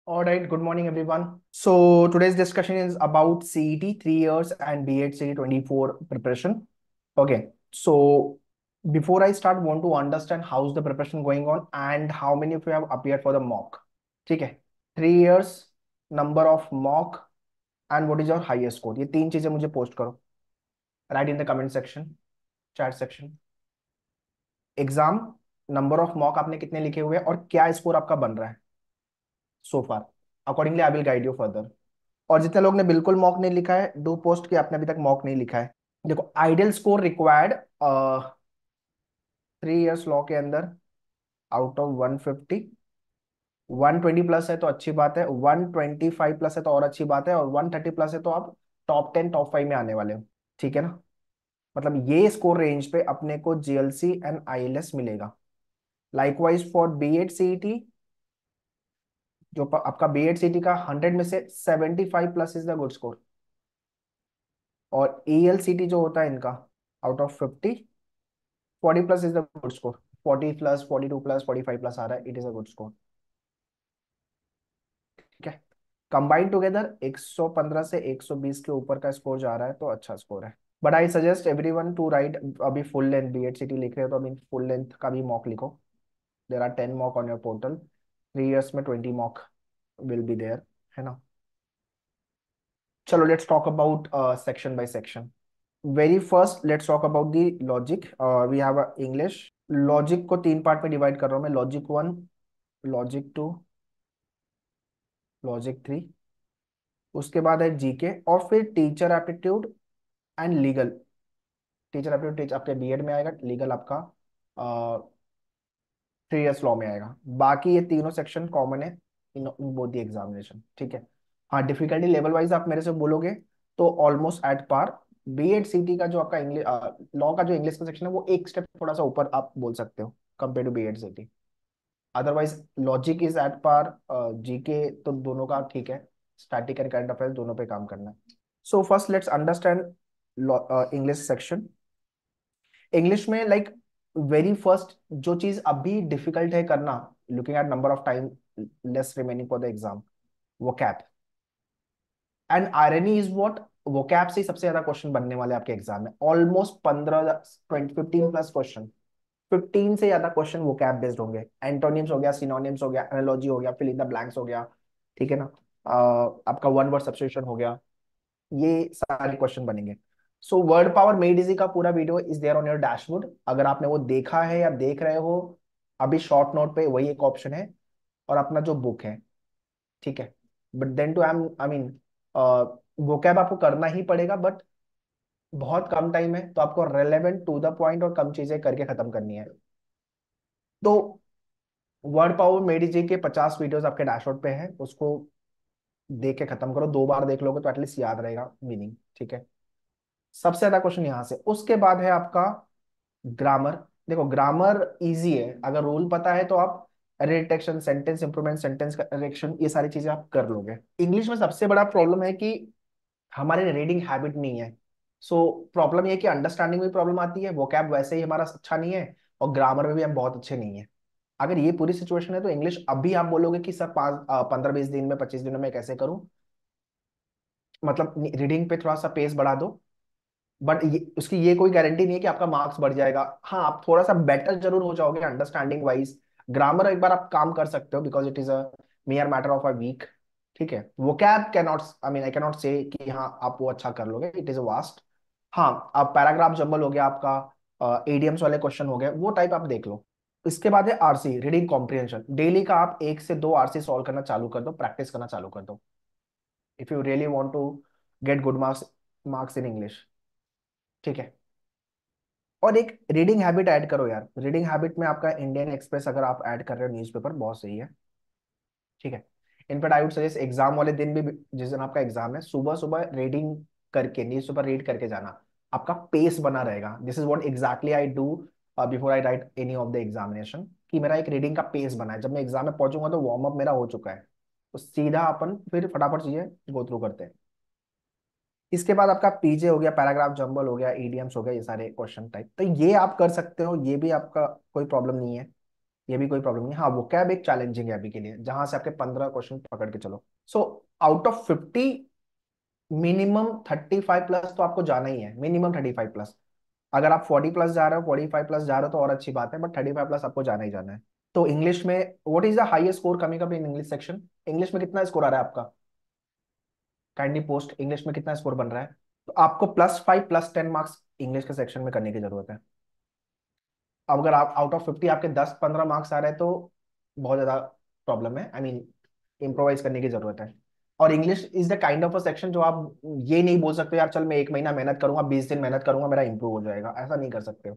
All right, good morning, everyone. So today's discussion is about CET 3 years and B.Ed CET 24 preparation. Okay, so before I start, want to understand how's the preparation going on and how many of you have appeared for the mock. ठीक है, 3 years, number of mock and what is your highest score. ये तीन चीजें मुझे post करो. Write in the comment section, chat section. Exam, number of mock आपने कितने लिखे हुए हैं और क्या स्कोर आपका बन रहा है so far. Accordingly I will guide you further. और जितने लोग ने बिल्कुल मॉक नहीं लिखा है, डू पोस्ट कि आपने अभी तक मॉक नहीं लिखा है. देखो, ideal score required 3 years law के अंदर आउट ऑफ 150. 120 प्लस है तो अच्छी बात है, 125 प्लस है तो और अच्छी बात है, और 130 प्लस है तो आप टॉप 10 टॉप 5 में आने वाले हो. ठीक है ना. मतलब ये स्कोर रेंज पे अपने को जीएलसी एंड आईएलएस मिलेगा. Likewise for B Ed CET, जो आपका बी एड सीईटी का 100 में से 75 plus is the good score. और ईएलसीटी जो होता है इनका, out of 50, 40 plus is the good score. 40 plus, 42 plus, 45 plus आ रहा है, it is a good score. ठीक है. कंबाइंड टुगेदर 115 से 120 के ऊपर का स्कोर जा रहा है तो अच्छा स्कोर है. But I suggest everyone to write. अभी फुल लेंथ बीएड सिटी लिख रहे हो तो अभी फुल लेंथ का भी मॉक लिखो. There are 10 mock on your portal. 3 years में 20 मॉक विल बी देयर, है ना. चलो, let's talk about section by section. Very first let's talk about the logic. We have English. Logic को तीन part में डिवाइड कर रहा हूँ मैं. Logic 1, logic 2, logic 3. उसके बाद है जीके और फिर teacher aptitude and legal. Teacher aptitude आपके बीएड में आएगा, लीगल आपका 3 years लॉ में आएगा. बाकी ये तीनों सेक्शन कॉमन है इन बोथ द एग्जामिनेशन. ठीक है. हाँ, डिफिकल्टी लेवल वाइज आप मेरे से बोलोगे तो ऑलमोस्ट एट पार. बीएड सीटी का जो आपका इंग्लिश लॉ का जो इंग्लिश का सेक्शन है वो एक स्टेप थोड़ा सा ऊपर आप बोल सकते हो compare to B Ed CET. Otherwise logic is at par. GK तो दोनों का ठीक है. स्टैटिक एंड करंट अफेयर्स दोनों पे काम करना है. So first let's understand English section. English में लाइक वेरी फर्स्ट जो चीज अभी डिफिकल्ट है करना, looking at number of time less remaining for the exam, वो cap. And irony is what, वो कैप से ही सबसे ज्यादा क्वेश्चन बनने वाले आपके एग्जाम में. Almost 15, 20, 15 plus question. 15 से ज्यादा क्वेश्चन वो कैप बेस्ड होंगे. एंटोनिम्स हो गया, सिनोनिम्स हो गया, एनालॉजी हो गया, फिल इन द ब्लैंक्स हो गया. ठीक है ना. आपका वन वर्ड सब्स्टिट्यूशन हो गया. ये सारे क्वेश्चन बनेंगे. So word power made easy का पूरा video is there on your dashboard. अगर आपने वो देखा है या देख रहे हो, अभी शॉर्ट नोट पे वही एक ऑप्शन है और अपना जो बुक है. ठीक है. But then too I mean vocab आपको करना ही पड़ेगा, बट बहुत कम टाइम है तो आपको रेलेवेंट टू द पॉइंट और कम चीजें करके खत्म करनी है. तो वर्ड पावर मेड इजी के 50 वीडियोस आपके डैशबोर्ड पे हैं, उसको देख के खत्म करो. 2 बार देख लोगे तो एटलीस्ट याद रहेगा मीनिंग. ठीक है. सबसे ज्यादा क्वेश्चन यहां से. उसके बाद है आपका ग्रामर. देखो, ग्रामर इजी है अगर रूल पता है तो आप रिटेक्शन, सेंटेंस इंप्रूवमेंट, सेंटेंस करेक्शन, ये सारी चीजें आप कर लोगे. इंग्लिश में सबसे बड़ा प्रॉब्लम है कि हमारे रीडिंग हैबिट नहीं है. सो प्रॉब्लम ये है कि अंडरस्टैंडिंग में प्रॉब्लम आती है, वोकैब वैसे ही हमारा अच्छा नहीं है, और ग्रामर में भी हम बहुत अच्छे नहीं है. अगर ये पूरी सिचुएशन है तो इंग्लिश अभी आप बोलोगे कि सर 15-20 दिन में, 25 दिनों में कैसे करूं, मतलब रीडिंग पे थोड़ा सा पेस बढ़ा दो. बट ये उसकी ये कोई गारंटी नहीं है कि आपका मार्क्स बढ़ जाएगा. हाँ, आप थोड़ा सा बेटर जरूर हो जाओगे अंडरस्टैंडिंग वाइज. ग्रामर एक बार आप काम कर सकते हो because it is a major matter of a week. ठीक है. Vocab cannot, I mean I cannot say कि हाँ आप वो अच्छा कर लोगे, इट इज वास्ट. हाँ, अब पैराग्राफ जंबल हो गया आपका, एडीएम्स वाले क्वेश्चन हो गए, वो टाइप आप देख लो. इसके बाद है आरसी, रीडिंग कॉम्प्रिहेंशन. डेली का आप 1 से 2 आरसी सॉल्व करना चालू कर दो, प्रैक्टिस करना चालू कर दो if you really want to get good marks marks in English. ठीक है. और एक रीडिंग हैबिट ऐड करो यार. रीडिंग हैबिट में आपका इंडियन एक्सप्रेस अगर आप ऐड कर रहे हो, न्यूज़पेपर बहुत सही है. ठीक है. In fact I would suggest exam वाले दिन भी, जिस दिन आपका एग्जाम है, सुबह सुबह रीडिंग करके, न्यूज़पेपर रीड करके जाना. आपका पेस बना रहेगा. This is what exactly I do before I right any of the examination, कि मेरा एक रीडिंग का पेस बना है. जब मैं एग्जाम में पहुंचूंगा तो वार्म अप मेरा हो चुका है, तो सीधा अपन फिर फटाफट चीजें गो थ्रू करते हैं. इसके बाद आपका पीजे हो गया, पैराग्राफ जंबल हो गया, ईडीएम्स हो गया, ये सारे क्वेश्चन टाइप, तो ये आप कर सकते हो, ये भी आपका कोई प्रॉब्लम नहीं है. ये भी कोई प्रॉब्लम नहीं। हाँ, वो कैब एक चैलेंजिंग है अभी के लिए, जहां से आपके 15 क्वेश्चन पकड़ के चलो। So out of 50, minimum 35 plus तो आपको जाना ही है, मिनिमम 35 प्लस। अगर आप 40 प्लस जा रहे हो, 45 प्लस जा रहे हो तो और अच्छी बात है, बट 35 प्लस आपको जाना ही जाना है। तो इंग्लिश में what is the highest score coming up in English section? English में कितना स्कोर आ रहा है आपका? काइंडली पोस्ट, इंग्लिश में कितना स्कोर बन रहा है? तो आपको +5 +10 मार्क्स इंग्लिश के सेक्शन में करने की जरूरत है। अब अगर आप आउट ऑफ 50 आपके 10-15 मार्क्स आ रहे हैं तो बहुत ज्यादा प्रॉब्लम है, आई मीन इम्प्रोवाइज करने की जरूरत है। और English is the kind of a section जो आप ये नहीं बोल सकते यार चल मैं 1 महीना मेहनत करूंगा, 20 दिन मेहनत करूंगा, मेरा इंप्रूव हो जाएगा, ऐसा नहीं कर सकते हो।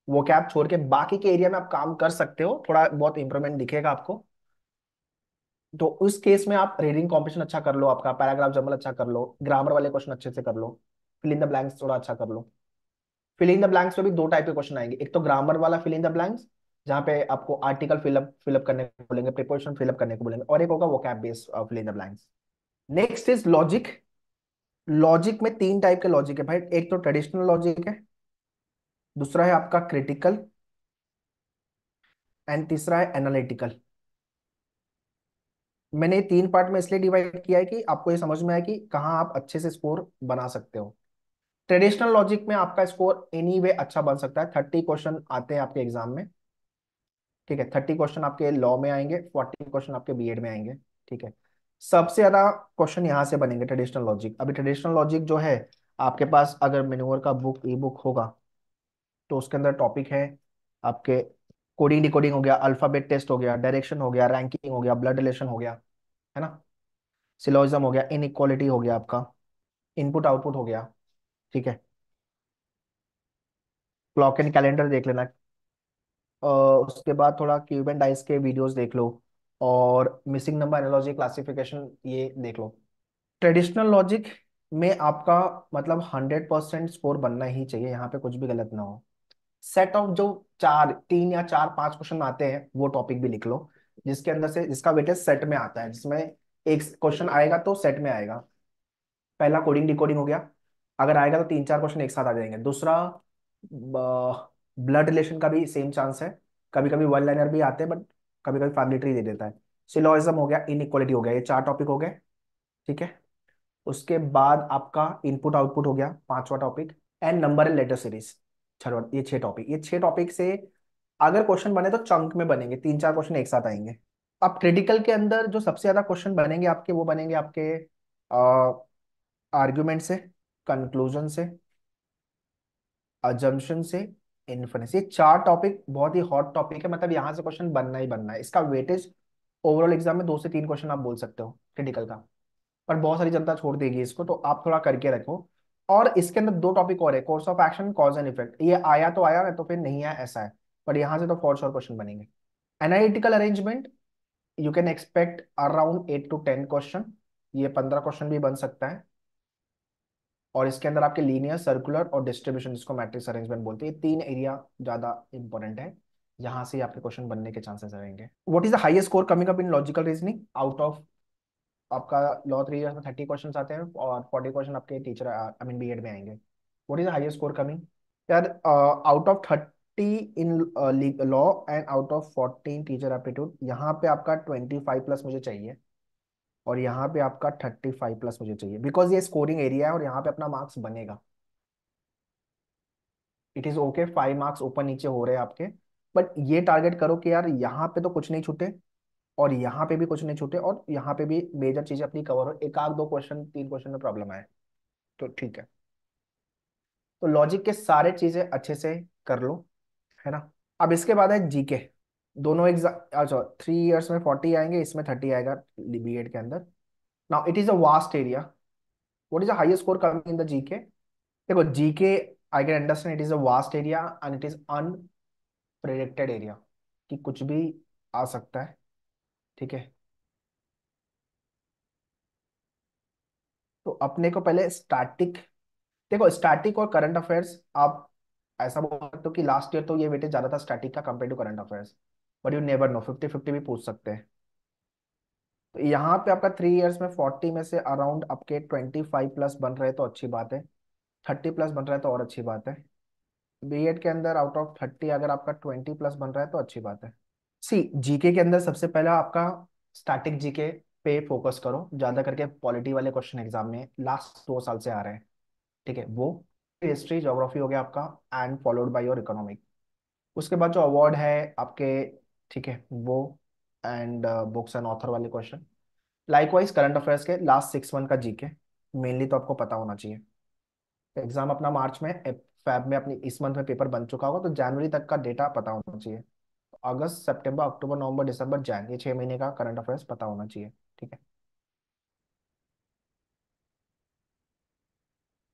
वो कैप छोड़ के बाकी के एरिया में आप काम कर सकते हो, थोड़ा बहुत इंप्रूवमेंट दिखेगा आपको। तो उस केस में आप रीडिंग कॉम्पिटिशन अच्छा कर लो, आपका पैराग्राफ जमल अच्छा कर लो, ग्रामर वाले क्वेश्चन अच्छे से कर लो, फिल इन द ब्लैंक्स थोड़ा अच्छा कर लो। फिल इन द ब्लैंक्स में भी दो टाइप के क्वेश्चन आएंगे, एक तो ग्रामर वाला फिल इन द ब्लैंक्स, जहाँ पे आपको आर्टिकल फिलअप करने को बोलेंगे, प्रीपोजिशन फिलअप करने को बोलेंगे, और एक होगा vocab based fill in the blanks. Next is logic. Logic में 3 टाइप के लॉजिक है भाई, एक तो ट्रेडिशनल लॉजिक है, दूसरा है आपका क्रिटिकल, एंड तीसरा है एनालिटिकल। मैंने ये 3 पार्ट में इसलिए डिवाइड किया है कि आपको ये समझ में आए कि कहाँ आप अच्छे से स्कोर बना सकते हो। ट्रेडिशनल लॉजिक में आपका स्कोर एनी वे अच्छा बन सकता है, 30 क्वेश्चन आते हैं आपके एग्जाम में, ठीक है। 30 क्वेश्चन आपके लॉ में आएंगे, 40 क्वेश्चन आपके बीएड में आएंगे, ठीक है। सबसे ज्यादा क्वेश्चन यहाँ से बनेंगे ट्रेडिशनल लॉजिक। अभी ट्रेडिशनल लॉजिक जो है, आपके पास अगर मेन्योर का बुक ई बुक होगा तो उसके अंदर टॉपिक है आपके कोडिंग डिकोडिंग हो गया, अल्फाबेट टेस्ट हो गया, डायरेक्शन हो गया, रैंकिंग हो गया, ब्लड रिलेशन हो गया, है ना, सिलोजिज्म हो गया, इनइक्वालिटी हो गया आपका, इनपुट आउटपुट हो गया, ठीक है। क्लॉक एंड कैलेंडर देख लेना। उसके बाद थोड़ा क्यूब एंड डाइस के वीडियोस देख लो, और मिसिंग नंबर एनालॉजी क्लासिफिकेशन ये देख लो। ट्रेडिशनल लॉजिक में आपका मतलब 100% स्कोर बनना ही चाहिए, यहाँ पे कुछ भी गलत ना हो। सेट ऑफ जो 3 या 4 5 क्वेश्चन आते हैं वो टॉपिक भी लिख लो, जिसके अंदर से जिसका वेटेज सेट में आता है, जिसमें एक क्वेश्चन आएगा तो सेट में आएगा। पहला कोडिंग डिकोडिंग हो गया, अगर आएगा तो 3 4 क्वेश्चन एक साथ आ जाएंगे। दूसरा ब्लड रिलेशन का भी सेम चांस है, कभी कभी वन लाइनर भी आते हैं, बट कभी कभी फैमिली ट्री दे देता है। सिलोइज्म हो गया, इनइक्वालिटी हो गया, ये 4 टॉपिक हो गए, ठीक है। उसके बाद आपका इनपुट आउटपुट हो गया, 5वां topic, and number and letter series, 6वां। ये 6 टॉपिक, ये 6 टॉपिक से अगर क्वेश्चन बने तो चंक में बनेंगे, 3 4 क्वेश्चन एक साथ आएंगे। अब क्रिटिकल के अंदर जो सबसे ज्यादा क्वेश्चन बनेंगे आपके, वो बनेंगे आपके आर्ग्यूमेंट से, कंक्लूजन से, अजम्पशन से, इन्फरेंस। ये 4 टॉपिक बहुत ही हॉट टॉपिक है, मतलब यहाँ से क्वेश्चन बनना ही बनना है। इसका वेटेज ओवरऑल एग्जाम में 2 से 3 क्वेश्चन आप बोल सकते हो क्रिटिकल का, पर बहुत सारी जनता छोड़ देगी इसको, तो आप थोड़ा करके रखो। और इसके अंदर 2 टॉपिक और है, course of action, cause and effect. ये आया तो आया, नहीं तो फिर नहीं आया, ऐसा है। पर यहाँ से तो फॉर श्योर क्वेश्चन बनेंगे। Analytical arrangement, you can expect around 8 to 10 question, ये 15 क्वेश्चन भी बन सकता है। और इसके अंदर आपके लीनियर, सर्कुलर और डिस्ट्रीब्यूशन, जिसको मैट्रिक्स अरेंजमेंट बोलते हैं, ये 3 एरिया ज्यादा इंपॉर्टेंट है, यहाँ से आपके क्वेश्चन बनने के चांसेस रहेंगे। What is the highest score coming up in logical reasoning out of आपका लॉ 3 इयर्स में 30 क्वेश्चन आते हैं, और 40 क्वेश्चन आपके टीचर आई मीन बीएड में आएंगे। What is the highest score coming? यार out of 30 in law and out of 14 teacher aptitude, यहाँ पे आपका 25 प्लस मुझे चाहिए, और यहाँ पे आपका 35 प्लस मुझे चाहिए, बिकॉज ये स्कोरिंग एरिया है और यहाँ पे अपना मार्क्स बनेगा। इट इज ओके 5 मार्क्स ऊपर नीचे हो रहे हैं आपके, बट ये टारगेट करो कि यार यहाँ पे तो कुछ नहीं छूटे, और यहाँ पे भी कुछ नहीं छूटे, और यहाँ पे भी मेजर चीजें अपनी कवर हो, एक आध 2 क्वेश्चन 3 क्वेश्चन में प्रॉब्लम आए तो ठीक है। तो लॉजिक के सारे चीजें अच्छे से कर लो, है ना। अब इसके बाद है जीके। दोनों एग्जाम, अच्छा 3 इयर्स में 40 आएंगे, इसमें 30 आएगा बीएड के अंदर। Now it is a vast area. What is the highest score coming in the GK? देखो GK, I can understand it is a vast area and it is unpredicted area, कि कुछ भी आ सकता है, ठीक है। तो अपने को पहले स्टैटिक, देखो स्टैटिक और करंट अफेयर्स आप ऐसा बोल सकते हो कि लास्ट ईयर तो ये वेटेज ज्यादा था स्टैटिक का compare to current affairs, but you never know, 50-50 भी पूछ सकते हैं। तो यहाँ पे आपका 3 इयर्स में 40 में से अराउंड आपके 25 प्लस बन रहे तो अच्छी बात है, 30 प्लस बन रहा है तो और अच्छी बात है। बीएड के अंदर आउट ऑफ 30 अगर आपका 20 प्लस बन रहा है तो अच्छी बात है। सी जीके के अंदर सबसे पहला आपका स्टैटिक जीके पे फोकस करो, ज्यादा करके पॉलिटी वाले क्वेश्चन एग्जाम में लास्ट 2 साल से आ रहे हैं। ठीक है, वो हिस्ट्री ज्योग्राफी हो गया आपका, and followed by your economic. उसके बाद जो अवार्ड है आपके, ठीक है वो, एंड बुक्स एंड ऑथर वाले क्वेश्चन। लाइकवाइज करंट अफेयर्स के लास्ट 6 मंथ का जीके मेनली तो आपको पता होना चाहिए। एग्जाम अपना मार्च में, फैब में अपनी इस मंथ में पेपर बन चुका होगा, तो जनवरी तक का डेटा पता होना चाहिए। अगस्त सितंबर अक्टूबर नवंबर दिसंबर जैन, ये 6 महीने का करंट अफेयर्स पता होना चाहिए। ठीक है।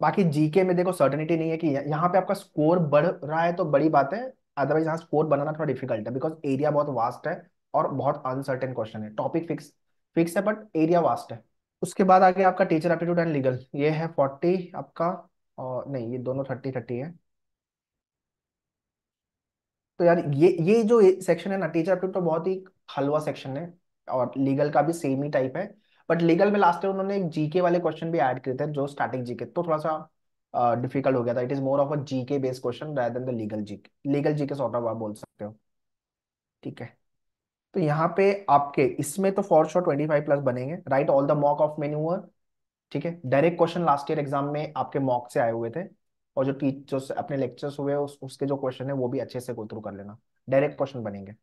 बाकी जीके में देखो सर्टेनिटी नहीं है कि यहाँ पे आपका स्कोर बढ़ रहा है तो बड़ी बात है। अदरवाइज यहाँ स्कोर बनाना थोड़ा डिफिकल्ट है, बिकॉज एरिया बहुत वास्ट है और बहुत अनसर्टेन क्वेश्चन है। टॉपिक फिक्स फिक्स है बट एरिया वास्ट है। उसके बाद आगे आपका टीचर एप्टीट्यूड एंड लीगल, ये है 40 आपका, और नहीं ये दोनों 30-30 है। तो यार ये जो सेक्शन है ना, टीचर एप्टीट्यूड तो बहुत ही हलवा सेक्शन है, और लीगल का भी सेम ही टाइप है। बट लीगल में लास्ट ईयर उन्होंने एक जीके वाले क्वेश्चन भी ऐड किए थे, जो स्टैटिक जीके, तो थोड़ा सा डिफिकल्ट हो गया था। It is more of a GK based question rather than the legal GK sort of आप बोल सकते हो। ठीक है। तो यहाँ पे आपके इसमें तो फॉर श्योर 25+ बनेंगे। Right all the mock of मेन्यूअर। ठीक है, direct question last year exam में आपके मॉक से आए हुए थे, और जो टीचर्स अपने लेक्चर्स हुए उसके जो क्वेश्चन है वो भी अच्छे से गो थ्रू कर लेना। डायरेक्ट क्वेश्चन बनेंगे।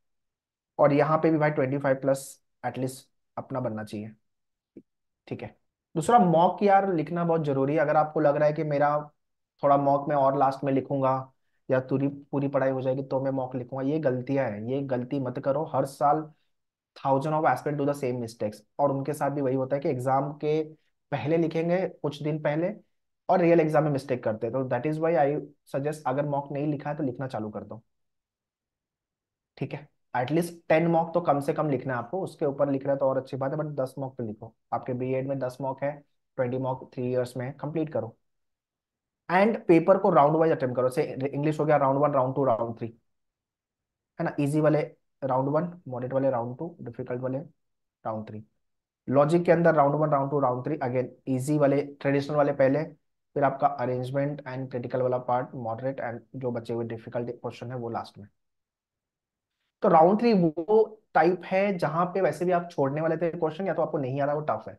और यहाँ पे भी भाई 25+ एटलीस्ट अपना बनना चाहिए। ठीक है। दूसरा मॉक यार लिखना बहुत जरूरी है। अगर आपको लग रहा है कि मेरा थोड़ा मॉक में और लास्ट में लिखूंगा, या पूरी पूरी पढ़ाई हो जाएगी तो मैं मॉक लिखूंगा, ये गलतियां हैं, ये गलती मत करो। हर साल thousand of aspirant do the same mistakes, और उनके साथ भी वही होता है कि एग्जाम के पहले लिखेंगे कुछ दिन पहले, और रियल एग्जाम में मिस्टेक करते हैं। तो that is why I suggest, अगर मॉक नहीं लिखा है तो लिखना चालू कर दो। ठीक है। एटलीस्ट 10 मॉक तो कम से कम लिखना है आपको। उसके ऊपर लिख रहे हैं तो और अच्छी बात है, बट 10 मॉक तो लिखो। आपके बीएड में 10 मॉक है, 20 मॉक 3 इयर्स में कंप्लीट करो। एंड पेपर को राउंड वाइज अटेम्प्ट करो। से इंग्लिश हो गया राउंड 1 राउंड 2 राउंड 3, है ना। इजी वाले राउंड 1, मॉडरेट वाले राउंड 2, डिफिकल्ट वाले राउंड 3। लॉजिक के अंदर round 1 round 2 round 3, again easy वाले ट्रेडिशनल वाले पहले, फिर आपका अरेंजमेंट एंड क्रिटिकल वाला पार्ट मॉडरेट, एंड जो बचे हुए डिफिकल्ट क्वेश्चन है वो लास्ट में। तो राउंड 3 वो टाइप है जहां पे वैसे भी आप छोड़ने वाले थे क्वेश्चन, या तो आपको नहीं आ रहा, वो टफ है,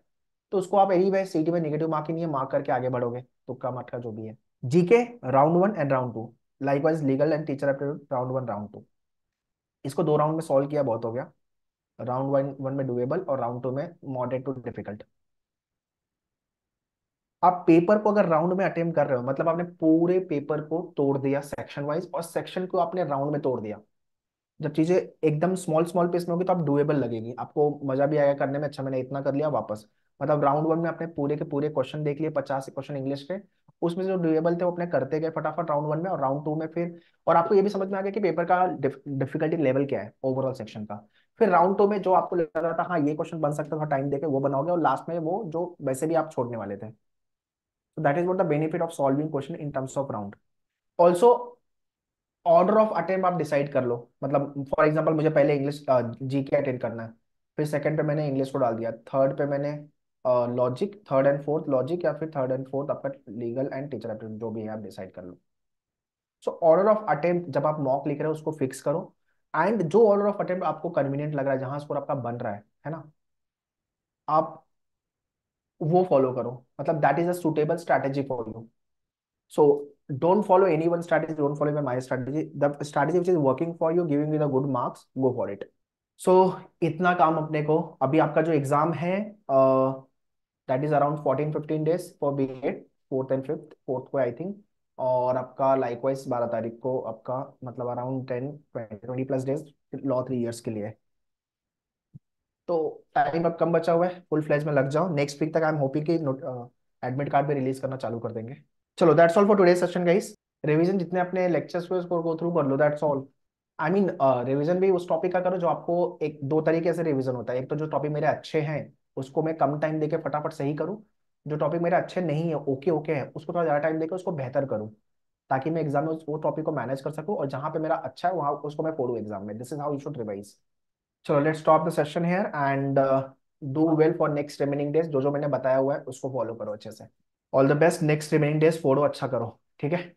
तो उसको आप एनी वे सीटी में नेगेटिव मार्क ही नहीं है, मार्क करके आगे बढ़ोगे, तुक्का मटका जो भी है। GK round 1 and round 2, likewise legal and teacher aptitude round 1 round 2। इसको 2 राउंड में सॉल्व किया बहुत हो गया। राउंड 1 में डुएबल, और राउंड 2 में मॉडरेट टू डिफिकल्ट। आप पेपर को अगर राउंड में अटेम्प्ट कर रहे हो, मतलब आपने पूरे पेपर को तोड़ दिया सेक्शन वाइज, और सेक्शन को आपने राउंड में तोड़ दिया। जब चीजें एकदम स्मॉल स्मॉल पेस में होगी तो आप डुएबल लगेगी, आपको मजा भी आएगा करने में। अच्छा मैंने इतना कर लिया वापस, मतलब राउंड 1 में आपने पूरे के पूरे क्वेश्चन देख लिए, 50 क्वेश्चन इंग्लिश के। उसमें से जो डुएबल थे वो अपने करते गए फटाफट राउंड 1 में, और राउंड 2 में फिर, और आपको ये भी समझ में आ गया कि पेपर का डिफिकल्टी लेवल क्या है ओवरऑल सेक्शन का। फिर राउंड 2 में जो आपको लग रहा था हाँ ये क्वेश्चन बन सकता था, टाइम देके वो बनाओगे, और लास्ट में वो जो वैसे भी आप छोड़ने वाले थे। So that is what the benefit of solving question in terms of round. Also order of attempt आप डिसाइड कर लो। मतलब फॉर एग्जांपल मुझे पहले इंग्लिश जीके अटेंड करना है, फिर सेकंड पे मैंने इंग्लिश को डाल दिया, थर्ड पे मैंने logic, third and fourth logic, या फिर थर्ड एंड फोर्थ आपका लीगल एंड टीचर एप्टीट्यूड, जो भी है आप डिसाइड कर लो। सो ऑर्डर ऑफ अटेम्प्ट जब आप मॉक लिख रहे हो उसको फिक्स करो, एंड जो ऑर्डर ऑफ अटेम्प्ट आपको कन्वीनियंट लग रहा है, जहां स्कोर आपका बन रहा है ना, आप वो फॉलो करो। मतलब that is a suitable strategy for you. So don't follow any one strategy, don't follow my strategy. The strategy which is working for you, giving you the good marks, go for it. So इतना काम अपने को। अभी आपका जो exam है that is around 14-15 days for B Ed, fourth and fifth, fourth को I think, और आपका लाइकवाइज 12 तारीख को आपका, मतलब अराउंड 10-20+ डेज लॉ 3 इयर्स के लिए। तो टाइम अब कम बचा हुआ है, फुल फ्लैज में लग जाओ। नेक्स्ट वीक तक आई एम होपिंग कि एडमिट कार्ड भी रिलीज करना चालू कर देंगे। चलो that's all for today session guys. Revision जितने अपने लेक्चर्स हुए उसको गो थ्रू कर लो, that's all. I mean revision भी उस टॉपिक का करो जो आपको, एक दो तरीके से रिवीजन होता है। एक तो जो टॉपिक मेरे अच्छे हैं उसको मैं कम टाइम देके फटाफट सही करूँ, जो टॉपिक मेरे अच्छे नहीं है, ओके ओके है, उसको थोड़ा ज्यादा टाइम देकर उसको बेहतर करूँ, ताकि मैं एग्जाम में वो टॉपिक को मैनेज कर सकूँ, और जहां पे मेरा अच्छा है वहां उसको मैं फोड़ू एग्जाम में। This is how you should revise. चलो let's stop the session here, and do well for next remaining days. जो जो मैंने बताया हुआ है उसको फॉलो करो अच्छे से। All the best, next remaining days फोड़ो, अच्छा करो। ठीक है।